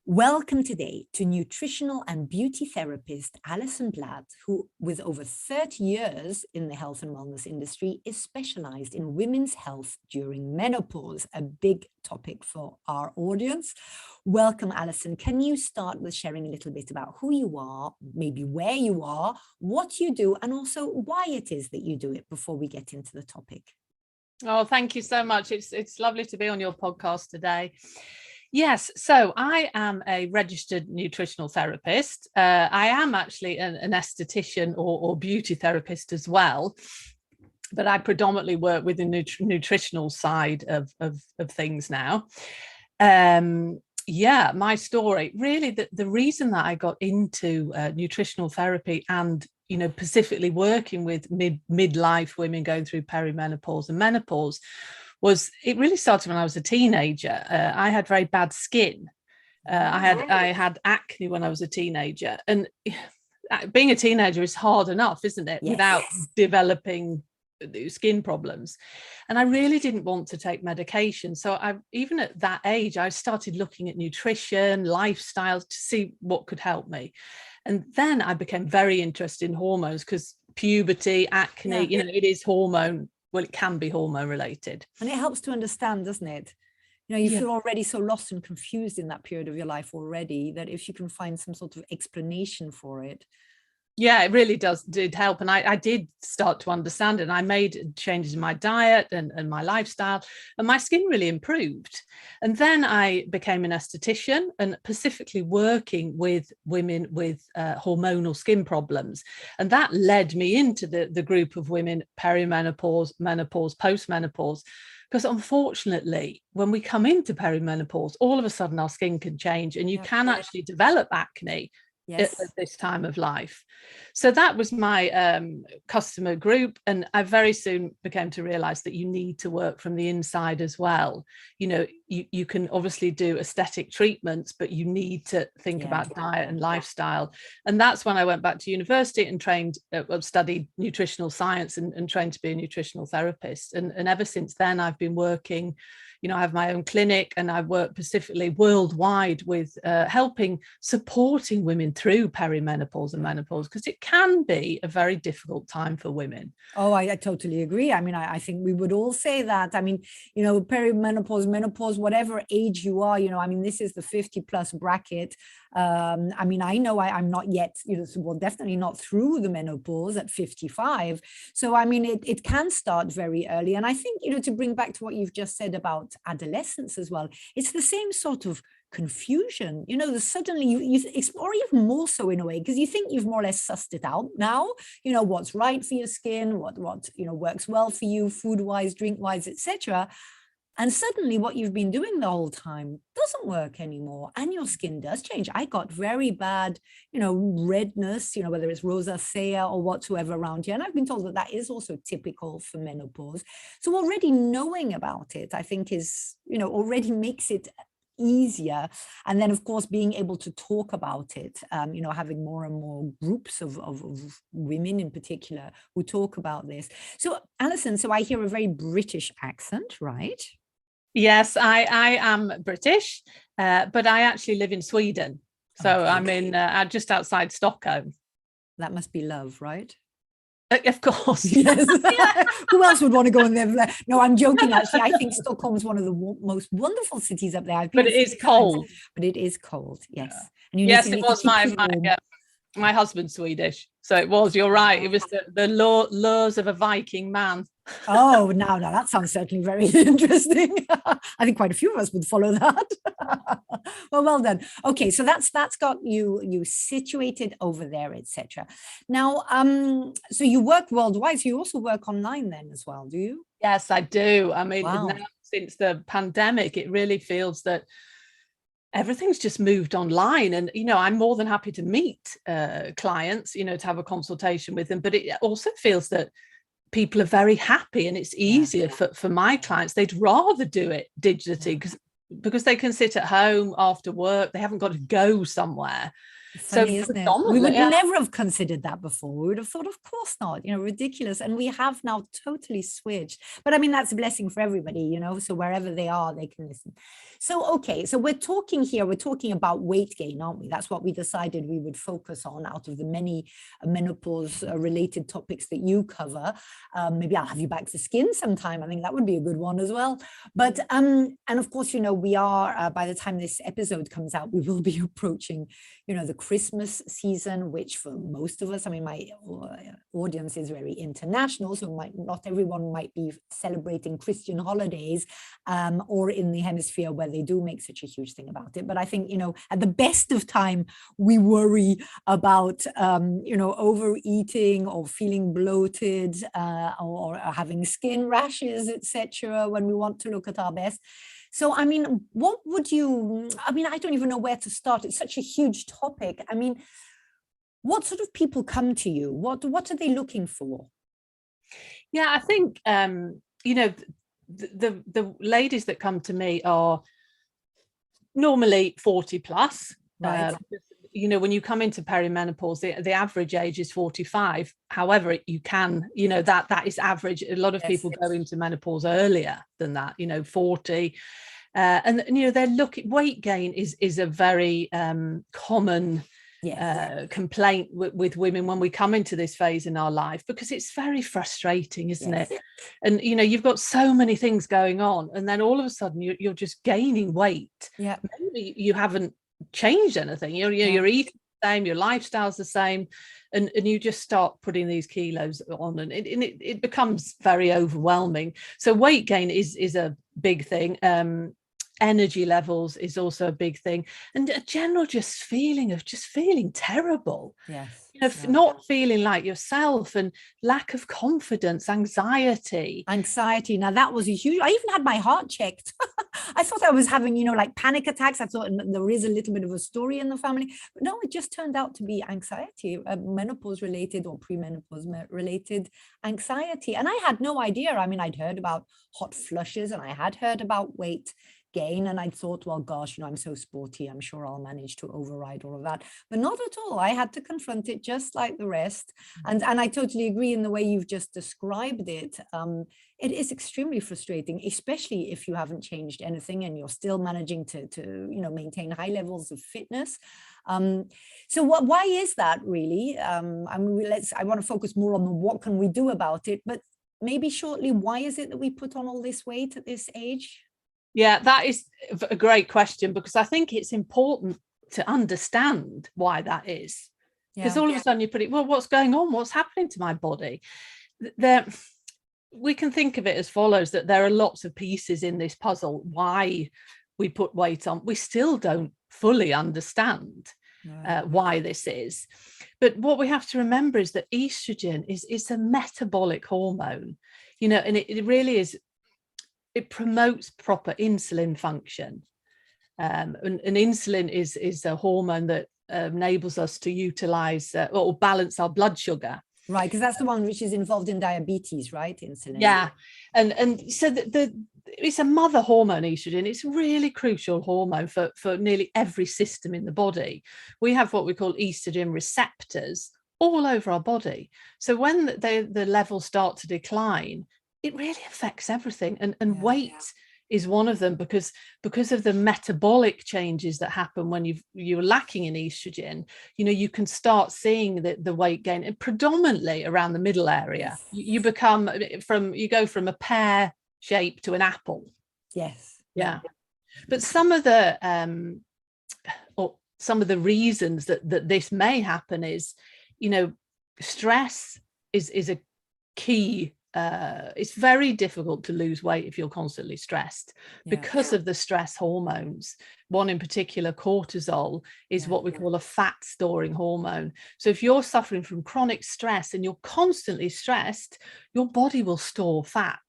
Welcome today to nutritional and beauty therapist Allison Bladh, who, with over 30 years in the health and wellness industry, is specialized in women's health during menopause, a big topic for our audience. Welcome, Allison. Can you start with sharing a little bit about who you are, maybe where you are, what you do, and also why it is that you do it before we get into the topic? Oh, thank you so much. It's lovely to be on your podcast today. Yes, so I am a registered nutritional therapist. I am actually an esthetician or beauty therapist as well, but I predominantly work with the nutritional side of things now. My story, really, the reason that I got into nutritional therapy and specifically working with midlife women going through perimenopause and menopause was it really started when I was a teenager. I had very bad skin. I had acne when I was a teenager, and being a teenager is hard enough, isn't it? Yes. Without developing skin problems. And I really didn't want to take medication. So even at that age, I started looking at nutrition, lifestyle to see what could help me. And then I became very interested in hormones because puberty, acne, it is hormone. Well, it can be hormone related. And it helps to understand, doesn't it? You feel already so lost and confused in that period of your life already that if you can find some sort of explanation for it. Yeah, it really did help. And I did start to understand it. And I made changes in my diet and my lifestyle, and my skin really improved. And then I became an esthetician and specifically working with women with hormonal skin problems. And that led me into the group of women, perimenopause, menopause, postmenopause. Because unfortunately, when we come into perimenopause, all of a sudden our skin can change and you can actually develop acne. Yes. At this time of life. So that was my customer group. And I very soon became to realize that you need to work from the inside as well. You can obviously do aesthetic treatments, but you need to think about diet and lifestyle. And that's when I went back to university and studied nutritional science and trained to be a nutritional therapist. And ever since then, I've been working. I have my own clinic and I work specifically worldwide with supporting women through perimenopause and menopause, because it can be a very difficult time for women. Oh, I totally agree. I mean, I think we would all say that. I mean, perimenopause, menopause, whatever age you are, this is the 50 plus bracket. I know I'm not yet, definitely not through the menopause at 55. So, it can start very early. And I think, to bring back to what you've just said about adolescence as well, it's the same sort of confusion, suddenly you explore even more so in a way, because you think you've more or less sussed it out now, what's right for your skin, what works well for you, food wise, drink wise, etc. And suddenly what you've been doing the whole time doesn't work anymore. And your skin does change. I got very bad, redness, whether it's rosacea or whatsoever around here. And I've been told that is also typical for menopause. So already knowing about it, I think is, already makes it easier. And then, of course, being able to talk about it, having more and more groups of women in particular who talk about this. So, Allison, I hear a very British accent, right? Yes, I am British, but I actually live in Sweden. So okay. I'm in just outside Stockholm. That must be love, right? Of course. Yes. Who else would want to go in there? No, I'm joking. Actually, I think Stockholm is one of the most wonderful cities up there. But it is cold. But it is cold. Yes. Yeah. And you yes, it was my husband's Swedish. So it was, you're right. It was the lures of a Viking man. Oh, no, that sounds certainly very interesting. I think quite a few of us would follow that. Well done. Okay, so that's got you situated over there, etc. Now, so you work worldwide. So you also work online then as well, do you? Yes, I do. Now, since the pandemic, it really feels that everything's just moved online, and I'm more than happy to meet clients, to have a consultation with them, but it also feels that people are very happy and it's easier for my clients. They'd rather do it digitally because they can sit at home after work. They haven't got to go somewhere. So Funny, isn't it? We would never have considered that before. We would have thought, of course not, ridiculous. And we have now totally switched. But I mean, that's a blessing for everybody, so wherever they are, they can listen. So, okay, so we're talking about weight gain, aren't we? That's what we decided we would focus on out of the many menopause related topics that you cover. Maybe I'll have you back to skin sometime. I think that would be a good one as well. But, and of course, we are, by the time this episode comes out, we will be approaching, the Christmas season, which for most of us, I mean, my audience is very international, so not everyone might be celebrating Christian holidays or in the hemisphere where they do make such a huge thing about it. But I think, at the best of time, we worry about, overeating or feeling bloated or having skin rashes, etc., when we want to look at our best. So, I mean, I don't even know where to start. It's such a huge topic. I mean, what sort of people come to you? What are they looking for? Yeah, I think, the ladies that come to me are normally 40 plus. Right. When you come into perimenopause, the average age is 45. However, you can, that is average. A lot of people go into menopause earlier than that, 40. And they're looking, weight gain is a very common complaint with women when we come into this phase in our life, because it's very frustrating, isn't it? And you've got so many things going on, and then all of a sudden you're just gaining weight. Maybe you haven't changed anything. You're eating the same, your lifestyle's the same, and you just start putting these kilos on, and it becomes very overwhelming. So weight gain is a big thing. Energy levels is also a big thing, and a general feeling terrible. Not feeling like yourself, and lack of confidence, anxiety. Now that was a huge, I even had my heart checked. I thought I was having, like panic attacks. I thought there is a little bit of a story in the family, but no, it just turned out to be anxiety, menopause related or premenopause related anxiety. And I had no idea. I mean, I'd heard about hot flushes and I had heard about weight gain, and I thought, well, gosh, I'm so sporty, I'm sure I'll manage to override all of that. But not at all. I had to confront it just like the rest. And I totally agree in the way you've just described it. It is extremely frustrating, especially if you haven't changed anything and you're still managing to maintain high levels of fitness. So why is that really? I want to focus more on what can we do about it, but maybe shortly, why is it that we put on all this weight at this age? Yeah, that is a great question, because I think it's important to understand why that is. Because all of a sudden you put it, well, what's going on? What's happening to my body? We can think of it as follows, that there are lots of pieces in this puzzle why we put weight on. We still don't fully understand why this is. But what we have to remember is that estrogen is a metabolic hormone, and it really is. It promotes proper insulin function. And insulin is a hormone that enables us to utilize or balance our blood sugar. Right, because that's the one which is involved in diabetes, right? Insulin. Yeah, and so it's a mother hormone, estrogen. It's a really crucial hormone for nearly every system in the body. We have what we call estrogen receptors all over our body. So when the levels start to decline, it really affects everything, and weight is one of them, because of the metabolic changes that happen when you're lacking in estrogen. You can start seeing the weight gain, and predominantly around the middle area. You go from a pear shape to an apple. But some of the reasons that this may happen is, stress is a key. It's very difficult to lose weight if you're constantly stressed because of the stress hormones. One in particular, cortisol, is what we call a fat storing hormone. So if you're suffering from chronic stress and you're constantly stressed, your body will store fat.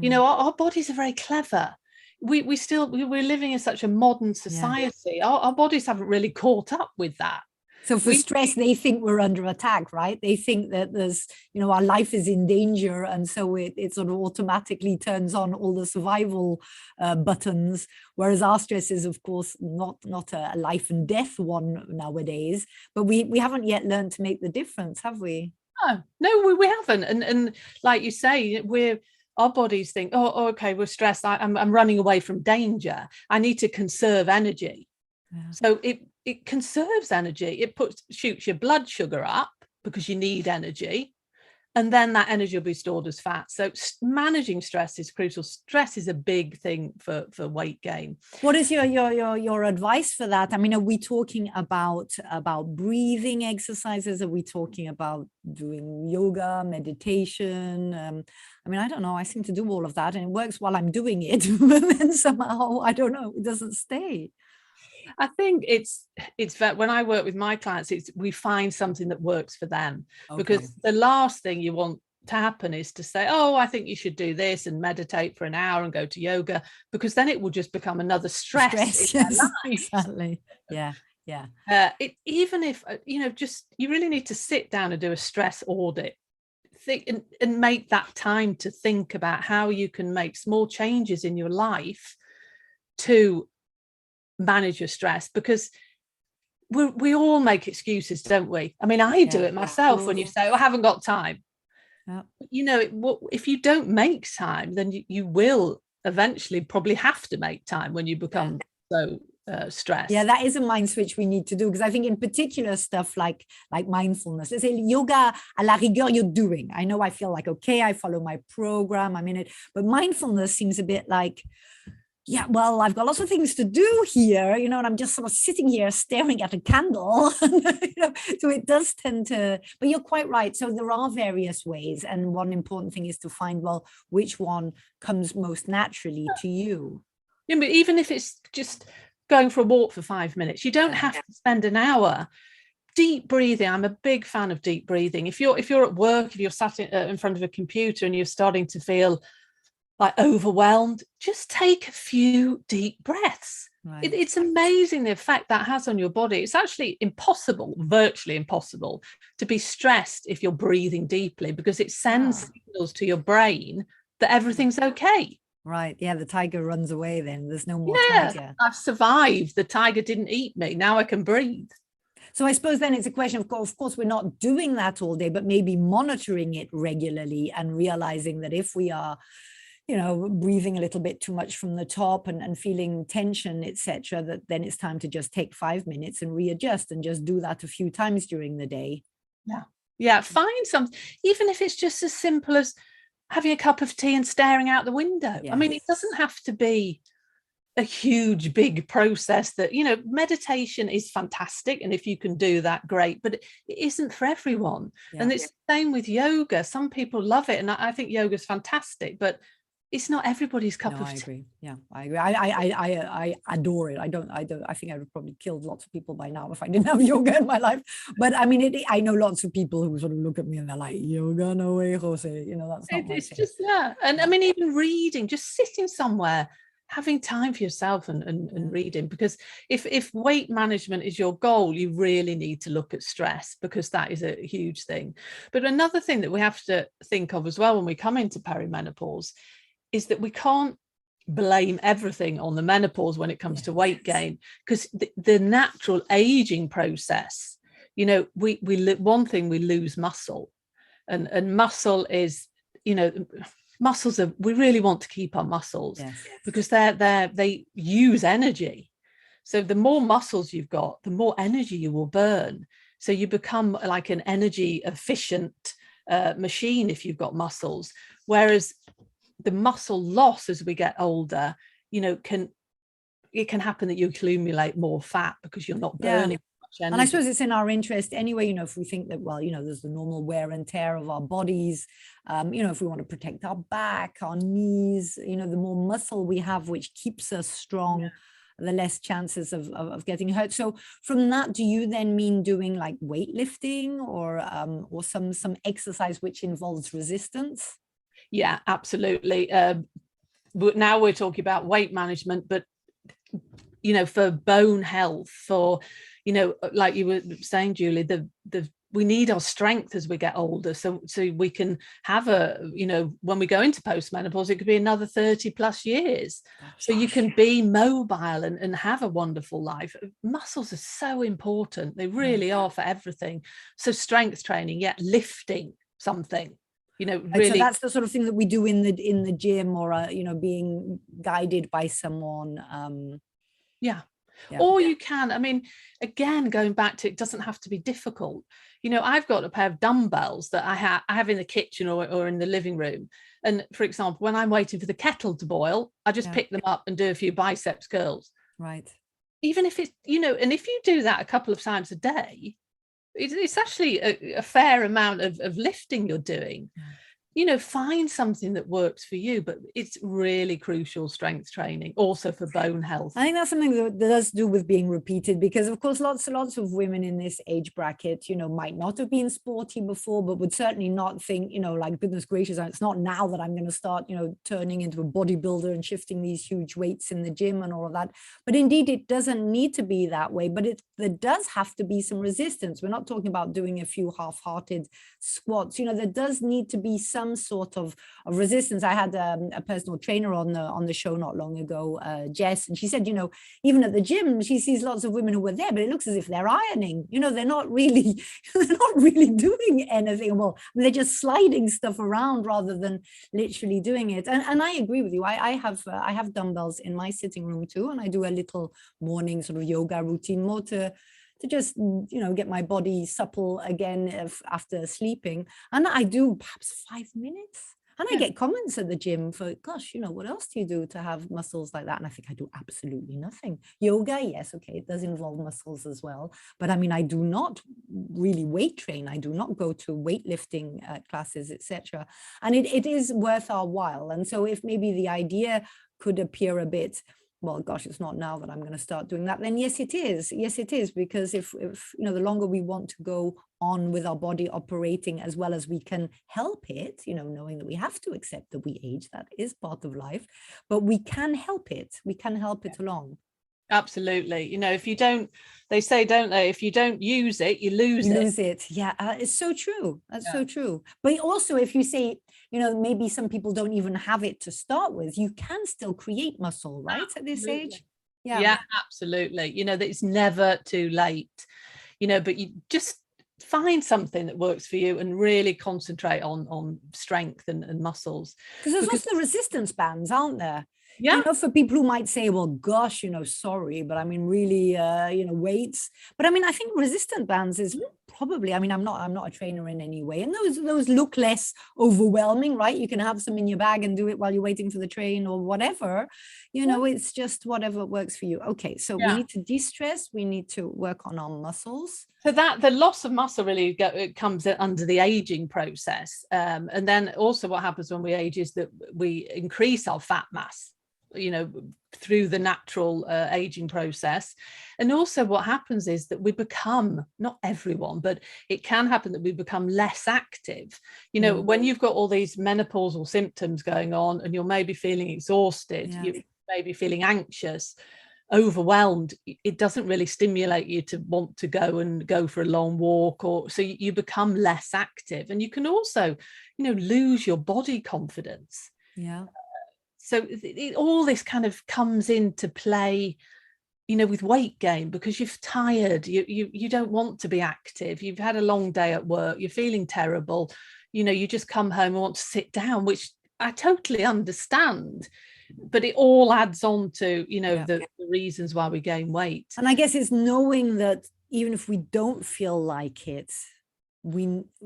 Our bodies are very clever. We're living in such a modern society. Our bodies haven't really caught up with that. So for stress, they think we're under attack, right? They think that there's, our life is in danger. And so it sort of automatically turns on all the survival buttons. Whereas our stress is, of course, not a life and death one nowadays. But we haven't yet learned to make the difference, have we? No, we haven't. And like you say, our bodies think, oh, okay, we're stressed. I'm running away from danger. I need to conserve energy. Yeah. So it conserves energy. It shoots your blood sugar up because you need energy. And then that energy will be stored as fat. So managing stress is crucial. Stress is a big thing for weight gain. What is your advice for that? I mean, are we talking about breathing exercises? Are we talking about doing yoga, meditation? I mean, I don't know. I seem to do all of that and it works while I'm doing it. But then somehow, I don't know, it doesn't stay. I think it's that when I work with my clients, we find something that works for them. Okay. Because the last thing you want to happen is to say, oh, I think you should do this and meditate for an hour and go to yoga, because then it will just become another stress. Yes, exactly. Yeah. Even if, you really need to sit down and do a stress audit. Think and make that time to think about how you can make small changes in your life to manage your stress, because we all make excuses, don't we? I mean, I do it myself. When you say, oh, I haven't got time, if you don't make time, then you will eventually probably have to make time when you become so stressed. Yeah, that is a mind switch we need to do, because I think in particular stuff like mindfulness, let's say yoga à la rigueur, you're doing, I know, I feel like, okay, I follow my program, I'm in it, but mindfulness seems a bit like, yeah, well, I've got lots of things to do here, and I'm just sort of sitting here staring at a candle. So it does tend to, but you're quite right. So there are various ways. And one important thing is to find, well, which one comes most naturally to you. Yeah, but even if it's just going for a walk for 5 minutes, you don't have to spend an hour. Deep breathing. I'm a big fan of deep breathing. If you're at work, if you're sat in front of a computer and you're starting to feel like overwhelmed, just take a few deep breaths. Right. It's amazing the effect that has on your body. It's actually impossible, virtually impossible, to be stressed if you're breathing deeply, because it sends signals to your brain that everything's okay. Right. Yeah, the tiger runs away then. There's no more tiger. I've survived. The tiger didn't eat me. Now I can breathe. So I suppose then it's a question of course, we're not doing that all day, but maybe monitoring it regularly and realizing that if we are breathing a little bit too much from the top and feeling tension, etc., that then it's time to just take 5 minutes and readjust and just do that a few times during the day. Yeah. Find something, even if it's just as simple as having a cup of tea and staring out the window. Yes. I mean, it doesn't have to be a huge, big process that, meditation is fantastic. And if you can do that, great, but it isn't for everyone. Yeah. And it's the same with yoga. Some people love it. And I think yoga is fantastic, but it's not everybody's cup of tea. I agree. Yeah, I agree. I adore it. I think I would probably killed lots of people by now if I didn't have yoga in my life. But I mean, I know lots of people who sort of look at me and they're like, yoga, no way, Jose. That's not my thing. Just, And I mean, even reading, just sitting somewhere, having time for yourself and reading, because if weight management is your goal, you really need to look at stress, because that is a huge thing. But another thing that we have to think of as well when we come into perimenopause is that we can't blame everything on the menopause when it comes to weight gain, because the natural aging process, one thing, we lose muscle, and muscle is, muscles are, we really want to keep our muscles because they use energy. So the more muscles you've got, the more energy you will burn. So you become like an energy efficient machine if you've got muscles. Whereas the muscle loss as we get older, it can happen that you accumulate more fat because you're not burning much energy. And I suppose it's in our interest anyway, if we think that, well, there's the normal wear and tear of our bodies, if we want to protect our back, our knees, the more muscle we have, which keeps us strong, the less chances of getting hurt. So from that, do you then mean doing like weightlifting or some exercise which involves resistance? Yeah, absolutely. Now we're talking about weight management, but you know, for bone health, for, you know, like you were saying, Julie, we need our strength as we get older, so we can have a, you know, when we go into postmenopause, it could be another 30 plus years. So you can be mobile and have a wonderful life. Muscles are so important. They really are for everything. So strength training, lifting something, you know, really. So that's the sort of thing that we do in the gym, or you know, being guided by someone. Yeah. Or you can, I mean, again, going back to, it doesn't have to be difficult. You know, I've got a pair of dumbbells that I have in the kitchen or in the living room. And for example, when I'm waiting for the kettle to boil, I just pick them up and do a few biceps curls. Right. Even if it's, you know, and if you do that a couple of times a day, it's actually a fair amount of lifting you're doing. You know, find something that works for you, but it's really crucial, strength training, also for bone health. I think that's something that does do with being repeated, because of course lots of women in this age bracket, you know, might not have been sporty before, but would certainly not think, you know, like, goodness gracious, it's not now that I'm going to start, you know, turning into a bodybuilder and shifting these huge weights in the gym and all of that. But indeed, it doesn't need to be that way, but there does have to be some resistance. We're not talking about doing a few half-hearted squats. You know, there does need to be some sort of resistance. I had a personal trainer on the show not long ago, Jess, and she said, you know, even at the gym, she sees lots of women who are there, but it looks as if they're ironing. You know, they're not really doing anything. Well, they're just sliding stuff around rather than literally doing it. And I agree with you. I have dumbbells in my sitting room too, and I do a little morning sort of yoga routine, more to just, you know, get my body supple again after sleeping. And I do perhaps 5 minutes. And I get comments at the gym for, gosh, you know, what else do you do to have muscles like that? And I think I do absolutely nothing. Yoga, yes, okay, it does involve muscles as well. But I mean, I do not really weight train. I do not go to weightlifting classes, etc. And it is worth our while. And so if maybe the idea could appear a bit, well, gosh, it's not now that I'm going to start doing that, then yes, it is. Yes, it is. Because if you know, the longer we want to go on with our body operating as well as we can help it, you know, knowing that we have to accept that we age, that is part of life, but we can help it. We can help it along. Absolutely. You know, if you don't, they say, don't they, if you don't use it, you lose it. Yeah, it's so true. That's so true. But also, if you say, you know, maybe some people don't even have it to start with, you can still create muscle, right? Absolutely. At this age. Yeah, absolutely. You know, that it's never too late, you know, but you just find something that works for you and really concentrate on strength and muscles. Because there's also the resistance bands, aren't there? Yeah. You know, for people who might say, well, gosh, you know, sorry, but I mean, really, you know, weights. But I mean, I think resistant bands is probably, I mean, I'm not a trainer in any way. And those look less overwhelming, right? You can have some in your bag and do it while you're waiting for the train or whatever. You know, it's just whatever works for you. Okay, so we need to de-stress. We need to work on our muscles. So that the loss of muscle really comes under the aging process. And then also what happens when we age is that we increase our fat mass, you know, through the natural aging process. And also what happens is that we become, not everyone, but it can happen that we become less active. You know, when you've got all these menopausal symptoms going on and you're maybe feeling exhausted, you may be feeling anxious, overwhelmed, it doesn't really stimulate you to want to go for a long walk, or so you become less active. And you can also, you know, lose your body confidence. So all this kind of comes into play, you know, with weight gain, because you're tired, you don't want to be active, you've had a long day at work, you're feeling terrible, you know, you just come home and want to sit down, which I totally understand, but it all adds on to, you know, the reasons why we gain weight. And I guess it's knowing that even if we don't feel like it,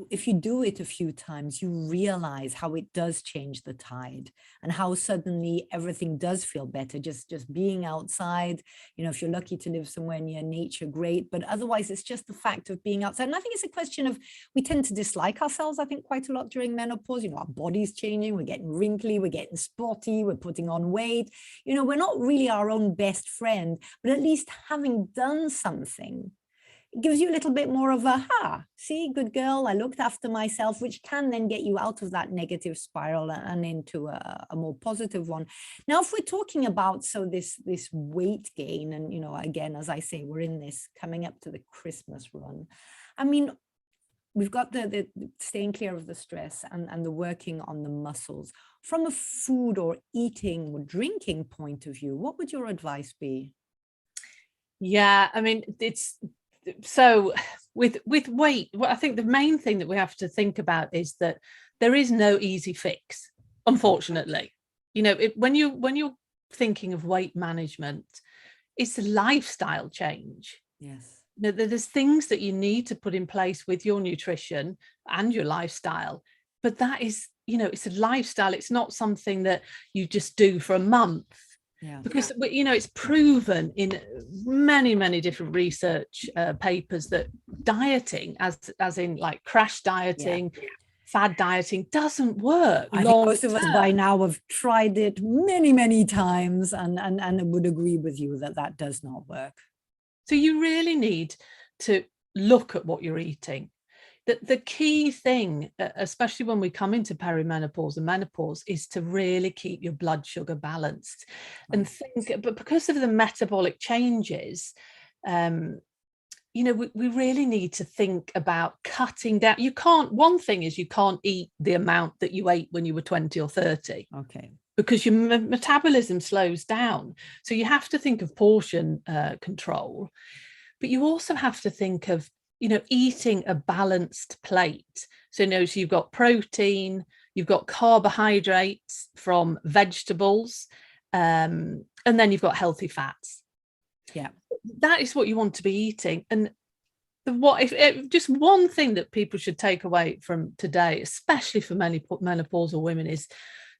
if you do it a few times, you realize how it does change the tide and how suddenly everything does feel better. Just being outside, you know, if you're lucky to live somewhere near nature, great. But otherwise, it's just the fact of being outside. And I think it's a question of, we tend to dislike ourselves, I think, quite a lot during menopause. You know, our body's changing, we're getting wrinkly, we're getting spotty, we're putting on weight. You know, we're not really our own best friend, but at least having done something, it gives you a little bit more of a, see, good girl, I looked after myself, which can then get you out of that negative spiral and into a more positive one. Now, if we're talking about, so this weight gain, and, you know, again, as I say, we're in this coming up to the Christmas run. I mean, we've got the staying clear of the stress and the working on the muscles. From a food or eating or drinking point of view, what would your advice be? Yeah, I mean, it's so with weight, well, I think the main thing that we have to think about is that there is no easy fix, unfortunately. You know, when you're thinking of weight management, it's a lifestyle change. Yes. There's things that you need to put in place with your nutrition and your lifestyle, but that is, you know, it's a lifestyle. It's not something that you just do for a month. Yeah. Because, you know, it's proven in many different research papers that dieting, as in like crash dieting, fad dieting, doesn't work. I think most of us by now have tried it many times and would agree with you that that does not work. So you really need to look at what you're eating. The key thing, especially when we come into perimenopause and menopause, is to really keep your blood sugar balanced. Right. And think, but because of the metabolic changes, you know, we really need to think about cutting down. One thing is you can't eat the amount that you ate when you were 20 or 30. Okay. Because your metabolism slows down. So you have to think of portion control, but you also have to think of, you know, eating a balanced plate. So, you know, so you've got protein, you've got carbohydrates from vegetables, and then you've got healthy fats. Yeah. That is what you want to be eating. And just one thing that people should take away from today, especially for menopausal women, is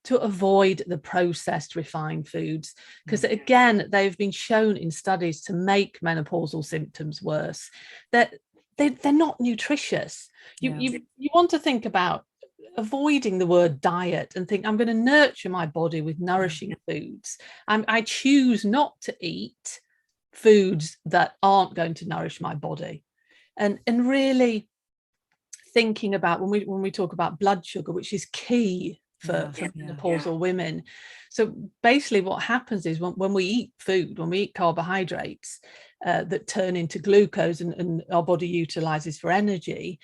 to avoid the processed refined foods, because again, they've been shown in studies to make menopausal symptoms worse. They're not nutritious. You want to think about avoiding the word diet and think, I'm going to nurture my body with nourishing foods. I choose not to eat foods that aren't going to nourish my body. And really thinking about when we talk about blood sugar, which is key for menopausal women. So basically what happens is when we eat food, when we eat carbohydrates that turn into glucose and our body utilizes for energy,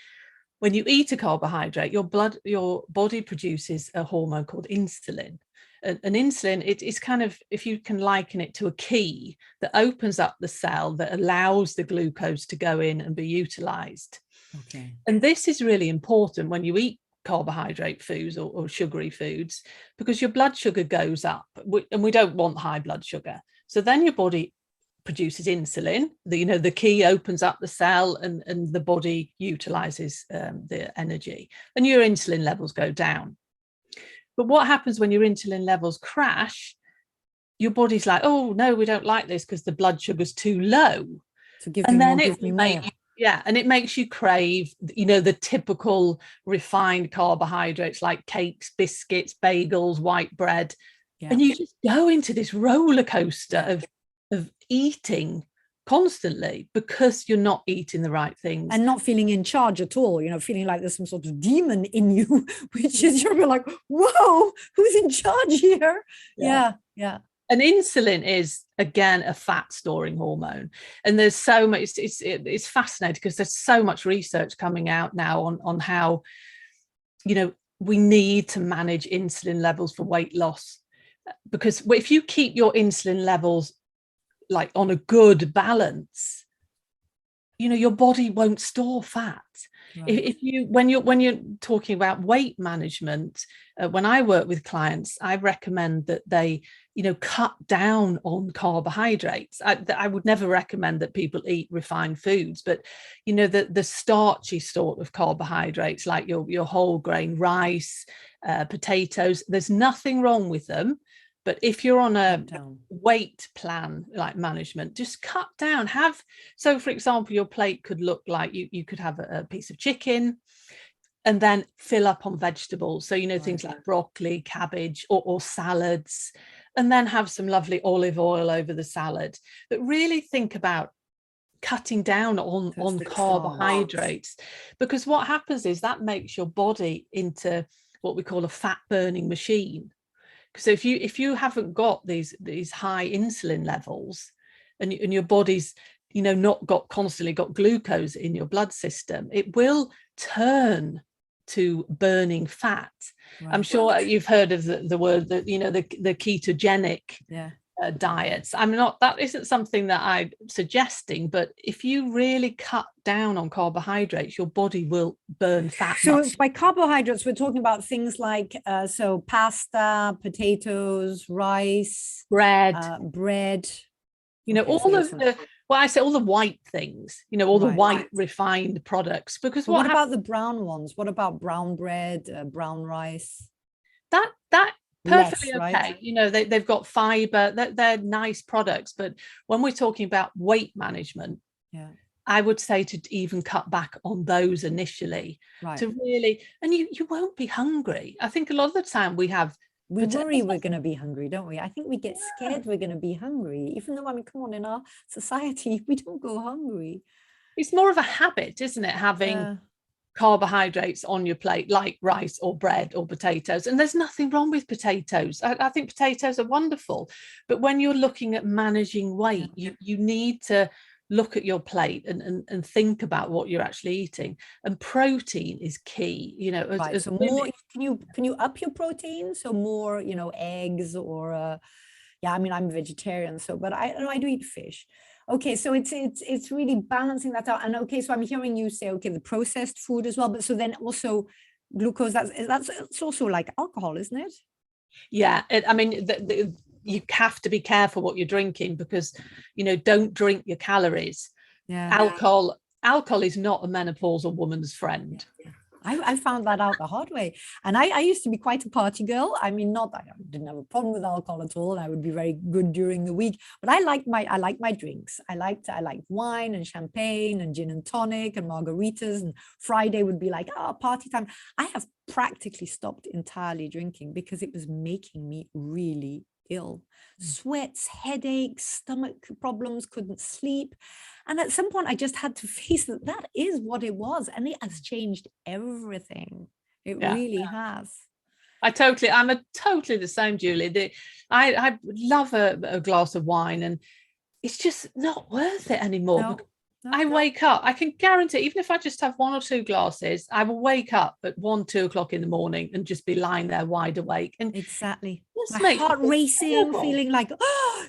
when you eat a carbohydrate, your body produces a hormone called insulin. And insulin, it's kind of, if you can liken it to a key that opens up the cell that allows the glucose to go in and be utilized. Okay. And this is really important when you eat carbohydrate foods or sugary foods, because your blood sugar goes up, and we don't want high blood sugar. So then your body produces insulin. The key opens up the cell, and the body utilizes the energy, and your insulin levels go down. But what happens when your insulin levels crash? Your body's like, oh no, we don't like this because the blood sugar's too low. So give me more, give me more. Yeah, and it makes you crave, the typical refined carbohydrates like cakes, biscuits, bagels, white bread. Yeah. And you just go into this roller coaster of eating constantly because you're not eating the right things. And not feeling in charge at all, feeling like there's some sort of demon in you, which is you're like, whoa, who's in charge here? Yeah. And insulin is, again, a fat storing hormone. And there's so much, it's fascinating because there's so much research coming out now on how, we need to manage insulin levels for weight loss. Because if you keep your insulin levels like on a good balance, your body won't store fat. Right. When you're talking about weight management, when I work with clients, I recommend that they, cut down on carbohydrates. I would never recommend that people eat refined foods, but the starchy sort of carbohydrates, like your whole grain rice, potatoes. There's nothing wrong with them. But if you're on a weight plan, like management, just cut down. So for example, your plate could look like you could have a piece of chicken and then fill up on vegetables. So, things like broccoli, cabbage, or salads, and then have some lovely olive oil over the salad. But really think about cutting down on carbohydrates, because what happens is that makes your body into what we call a fat burning machine. So if you haven't got these high insulin levels, and your body's not constantly got glucose in your blood system, it will turn to burning fat. Right. I'm sure you've heard of the word that the ketogenic diets. That isn't something that I'm suggesting, but if you really cut down on carbohydrates, your body will burn fat. So by carbohydrates, we're talking about things like so pasta, potatoes, rice, bread, all of the, well, I say all the white things, all the white refined products. Because what about the brown ones? What about brown bread, brown rice? That perfectly less, okay, right? They've got fiber, they're nice products, but when we're talking about weight management, I would say to even cut back on those initially, to really, and you won't be hungry. I think a lot of the time we worry we're going to be hungry, don't we? I think we get scared we're going to be hungry, even though, come on, in our society, we don't go hungry. It's more of a habit, isn't it? Having carbohydrates on your plate, like rice or bread or potatoes. And there's nothing wrong with potatoes. I think potatoes are wonderful. But when you're looking at managing weight, you need to look at your plate and think about what you're actually eating. And protein is key, so more, can you up your protein? So more, eggs or I'm a vegetarian, so but I do eat fish. Okay, so it's really balancing that out. And okay, so I'm hearing you say, okay, the processed food as well, but so then also glucose, it's also like alcohol, isn't it? Yeah, you have to be careful what you're drinking, because don't drink your calories. Alcohol is not a menopausal woman's friend. I found that out the hard way. And I used to be quite a party girl. Not that I didn't have a problem with alcohol at all. I would be very good during the week, but I like my drinks. I liked wine and champagne and gin and tonic and margaritas, and Friday would be like, party time. I have practically stopped entirely drinking because it was making me really ill. Sweats, headaches, stomach problems, couldn't sleep. And at some point I just had to face that is what it was, and it has changed everything. It really has. I'm totally the same, Julie. I love a glass of wine, and it's just not worth it anymore. I wake up, I can guarantee, even if I just have one or two glasses, I will wake up at 1-2 o'clock in the morning and just be lying there wide awake. And exactly, my heart racing, feeling like,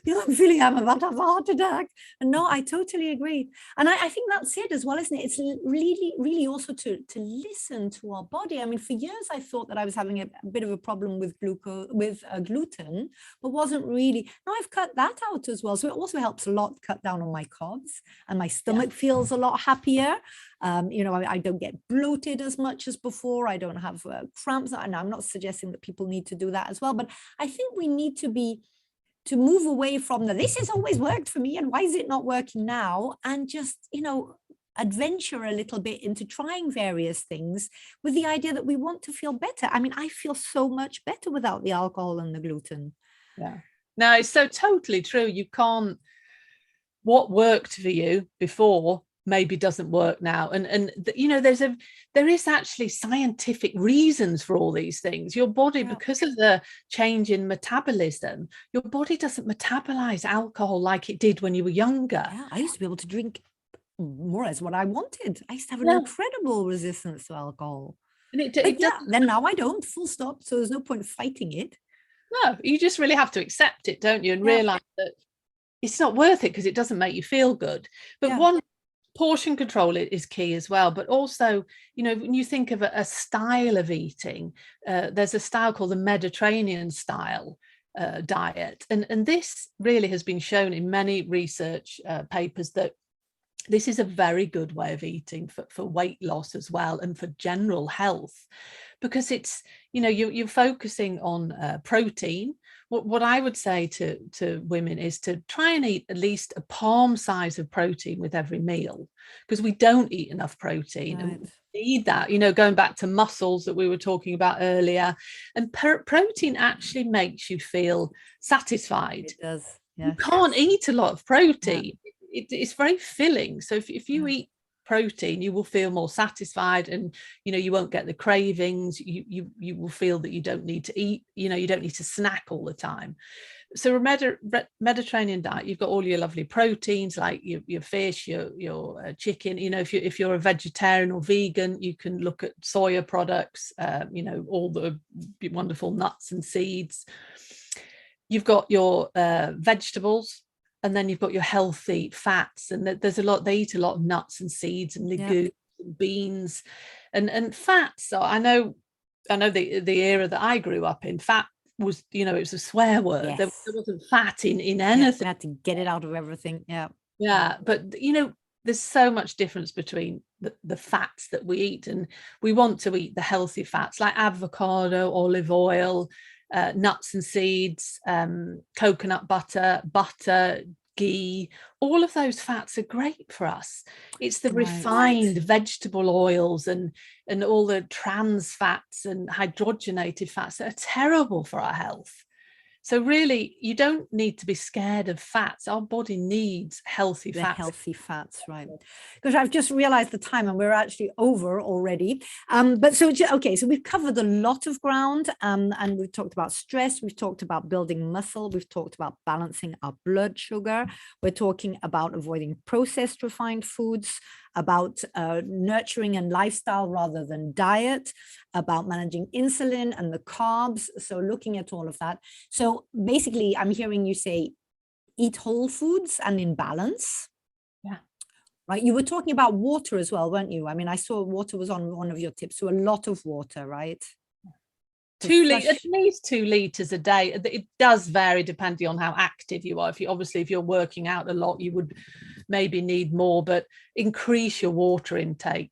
I'm feeling I'm about to have a heart attack. And no, I totally agree. And I think that's it as well, isn't it? It's really, really also to listen to our body. For years I thought that I was having a bit of a problem with gluten, but wasn't really. Now I've cut that out as well. So it also helps a lot cut down on my carbs, and my stomach feels a lot happier. I don't get bloated as much as before. I don't have cramps. And I'm not suggesting that people need to do that as well, but I think we need to move away from this has always worked for me, and why is it not working now? And just, adventure a little bit into trying various things with the idea that we want to feel better. I feel so much better without the alcohol and the gluten. Yeah. No, it's so totally true. You can't, what worked for you before maybe doesn't work now, and there is actually scientific reasons for all these things. Your body, because of the change in metabolism, your body doesn't metabolize alcohol like it did when you were younger. I used to be able to drink more or less what I wanted. I used to have an incredible resistance to alcohol, and then now I don't, full stop. So there's no point fighting it. No, you just really have to accept it, don't you, and realize that it's not worth it because it doesn't make you feel good. But one, portion control is key as well. But also, when you think of a style of eating, there's a style called the Mediterranean style diet. And this really has been shown in many research papers that this is a very good way of eating for weight loss as well, and for general health, because it's, you're focusing on protein. What I would say to women is to try and eat at least a palm size of protein with every meal, because we don't eat enough protein. Right. And we need that, going back to muscles that we were talking about earlier. And protein actually makes you feel satisfied. It does. Yeah. You can't eat a lot of protein. it's very filling. So if you eat protein, you will feel more satisfied, and you won't get the cravings. You will feel that you don't need to eat, you don't need to snack all the time. So a Mediterranean diet, you've got all your lovely proteins like your fish, your chicken. If you're a vegetarian or vegan, you can look at soya products, all the wonderful nuts and seeds. You've got your vegetables, and then you've got your healthy fats, and there's they eat a lot of nuts and seeds and legumes and beans and fats. So I know the era that I grew up in, fat was, it was a swear word. Yes. There wasn't fat in anything. You had to get it out of everything. But there's so much difference between the fats that we eat, and we want to eat the healthy fats like avocado, olive oil, nuts and seeds, coconut butter, ghee. All of those fats are great for us. It's the refined vegetable oils and all the trans fats and hydrogenated fats that are terrible for our health. So really, you don't need to be scared of fats. Our body needs healthy fats. Healthy fats, right? Because I've just realized the time, and we're actually over already. But so we've covered a lot of ground, and we've talked about stress. We've talked about building muscle. We've talked about balancing our blood sugar. We're talking about avoiding processed refined foods, about nurturing and lifestyle rather than diet, about managing insulin and the carbs. So looking at all of that. So basically, I'm hearing you say, eat whole foods and in balance. Yeah. Right. You were talking about water as well, weren't you? I mean, I saw water was on one of your tips. So a lot of water, right? At least 2 liters a day. It does vary depending on how active you are. If you're working out a lot, you would maybe need more, but increase your water intake.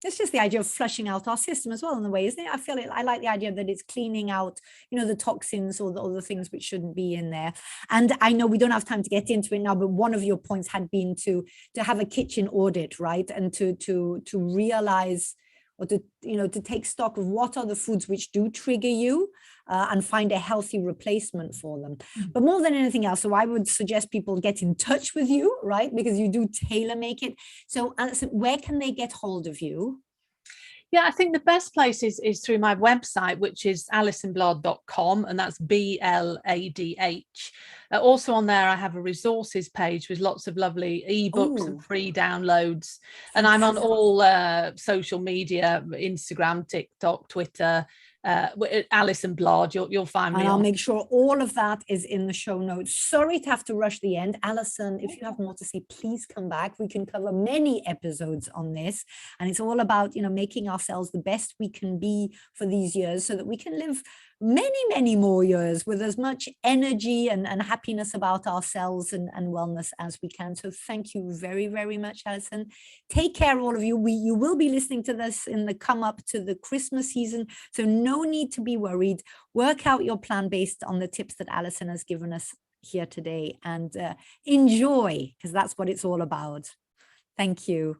It's just the idea of flushing out our system as well in a way, isn't it? I like the idea that it's cleaning out, the toxins or the things which shouldn't be in there. And I know we don't have time to get into it now, but one of your points had been to have a kitchen audit, right? And to realize, or to take stock of what are the foods which do trigger you, and find a healthy replacement for them. But more than anything else, so I would suggest people get in touch with you, right? Because you do tailor make it. So Allison, where can they get hold of you? Yeah, I think the best place is through my website, which is AllisonBladh.com, and that's BLADH. Also on there, I have a resources page with lots of lovely ebooks and free downloads. And I'm on all social media, Instagram, TikTok, Twitter, Allison Bladh. You'll find me. And I'll make sure all of that is in the show notes. Sorry to have to rush the end. Allison, if you have more to say, please come back. We can cover many episodes on this. And it's all about, making ourselves the best we can be for these years so that we can live many, many more years with as much energy and happiness about ourselves and wellness as we can. So thank you very, very much, Allison. Take care, all of you. You will be listening to this in the come up to the Christmas season. So no need to be worried. Work out your plan based on the tips that Allison has given us here today, and enjoy, because that's what it's all about. Thank you.